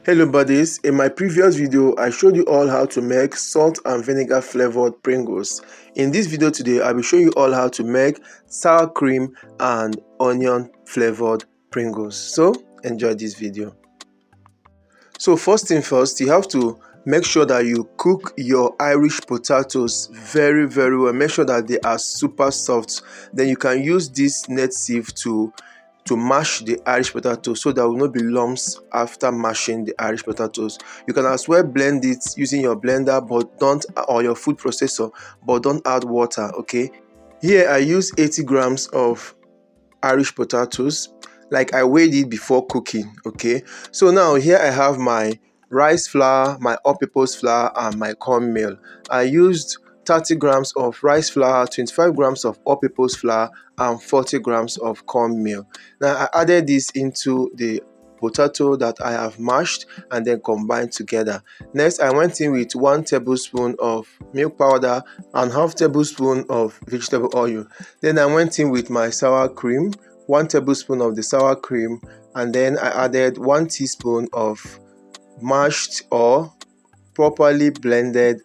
Hello buddies, in my previous video I showed you all how to make salt and vinegar flavored Pringles. In this video today I will show you all how to make sour cream and onion flavored Pringles. So enjoy this video. So first thing first, you have to make sure that you cook your Irish potatoes very well. Make sure that they are super soft. Then you can use this net sieve to mash the Irish potato so there will not be lumps after mashing the Irish potatoes. You can as well blend it using your blender or your food processor, but don't add water, okay? Here I use 80 grams of Irish potatoes, like I weighed it before cooking, okay? So now here I have my rice flour, my all-purpose flour and my cornmeal. I used 30 grams of rice flour, 25 grams of all-purpose flour and 40 grams of cornmeal. Now I added this into the potato that I have mashed and then combined together. Next I went in with 1 tablespoon of milk powder and half tablespoon of vegetable oil. Then I went in with my sour cream, 1 tablespoon of the sour cream, and then I added 1 teaspoon of mashed or properly blended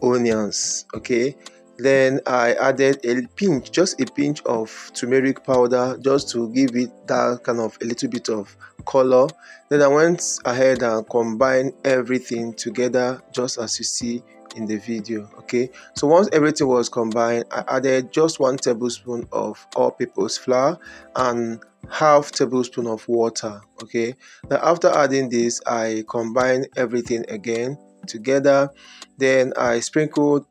onions, okay? Then I added just a pinch of turmeric powder, just to give it that kind of a little bit of color. Then I went ahead and combined everything together just as you see in the video, okay? So once everything was combined, I added just 1 tablespoon of all-purpose flour and half tablespoon of water, okay? Now after adding this, I combined everything again together. Then I sprinkled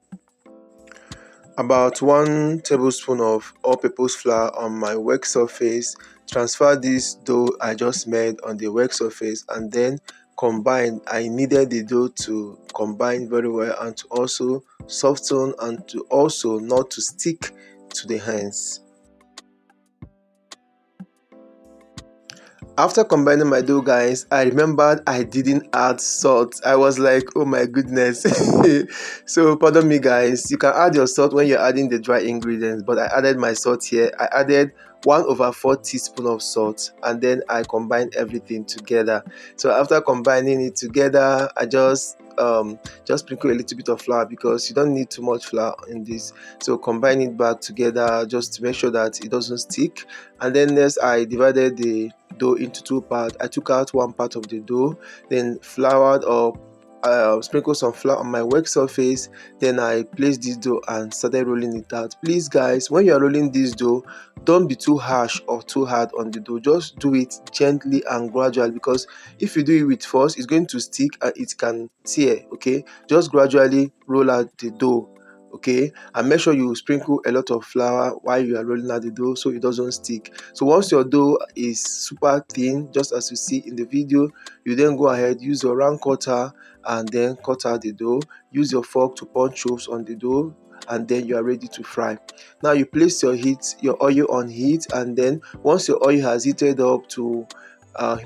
about 1 tablespoon of all-purpose flour on my work surface, transfer this dough I just made on the work surface, and then combine. I needed the dough to combine very well and to also soften and to also not to stick to the hands. After combining my dough, guys, I remembered I didn't add salt. I was like, oh my goodness. So pardon me, guys. You can add your salt when you're adding the dry ingredients, but I added my salt here. I added 1/4 teaspoon of salt, and then I combined everything together. So after combining it together, I just sprinkle a little bit of flour because you don't need too much flour in this. So combine it back together just to make sure that it doesn't stick. And then next I divided the dough into 2 parts. I took out 1 part of the dough, then floured or sprinkled some flour on my work surface. Then I placed this dough and started rolling it out. Please guys, when you are rolling this dough, don't be too harsh or too hard on the dough. Just do it gently and gradually, because if you do it with force, it's going to stick and it can tear, okay? Just gradually roll out the dough, okay? And make sure you sprinkle a lot of flour while you are rolling out the dough so it doesn't stick. So once your dough is super thin, just as you see in the video, you then go ahead, use your round cutter and then cut out the dough. Use your fork to punch holes on the dough, and then you are ready to fry. Now you place your oil on heat, and then once your oil has heated up to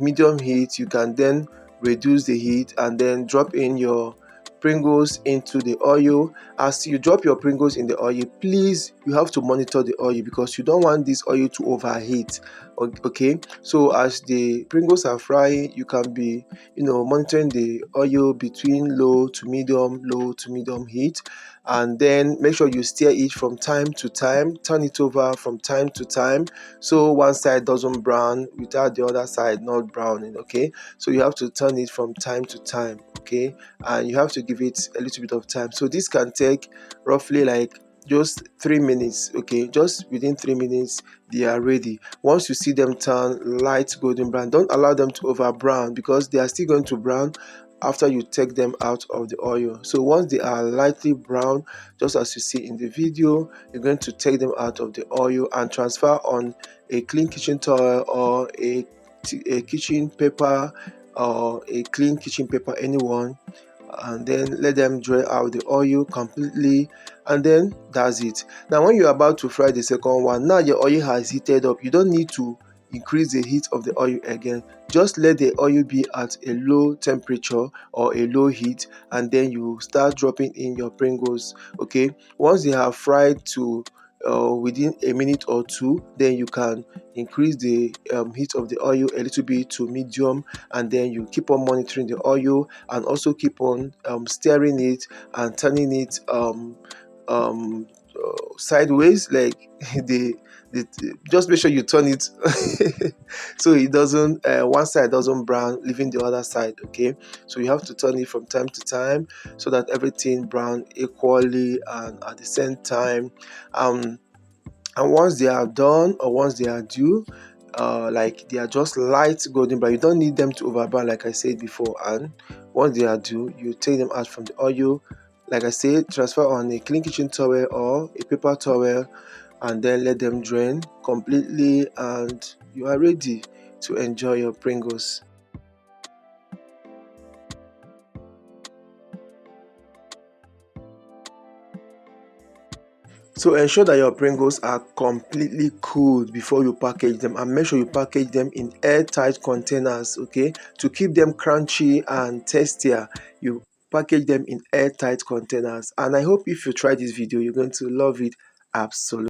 medium heat, you can then reduce the heat and then drop in your Pringles into the oil. As you drop your Pringles in the oil, please, you have to monitor the oil because you don't want this oil to overheat, okay? So as the Pringles are frying, you can be monitoring the oil between low to medium heat, and then make sure you stir it from time to time. Turn it over from time to time so one side doesn't brown without the other side not browning, okay? So you have to turn it from time to time, okay? And you have to give it a little bit of time. So this can take roughly like just 3 minutes, okay? Just within 3 minutes they are ready. Once you see them turn light golden brown, don't allow them to over brown because they are still going to brown after you take them out of the oil. So once they are lightly brown, just as you see in the video, you're going to take them out of the oil and transfer on a clean kitchen towel or a kitchen paper, or a clean kitchen paper, anyone, and then let them dry out the oil completely, and then that's it. Now when you're about to fry the second one, now your oil has heated up. You don't need to increase the heat of the oil again. Just let the oil be at a low temperature or a low heat, and then you start dropping in your Pringles, okay? Once they have fried to within a minute or two. Then you can increase the heat of the oil a little bit to medium, and then you keep on monitoring the oil and also keep on stirring it and turning it sideways, like just make sure you turn it so it doesn't one side doesn't brown leaving the other side. Okay, so you have to turn it from time to time so that everything brown equally and at the same time. um and once they are done, or once they are due, like they are just light golden brown, you don't need them to overburn like I said before. And once they are due, you take them out from the oil, like I said, transfer on a clean kitchen towel or a paper towel, and then let them drain completely, and you are ready to enjoy your Pringles. So ensure that your Pringles are completely cooled before you package them, and make sure you package them in airtight containers. Okay, to keep them crunchy and tastier, you package them in airtight containers. And I hope if you try this video, you're going to love it absolutely.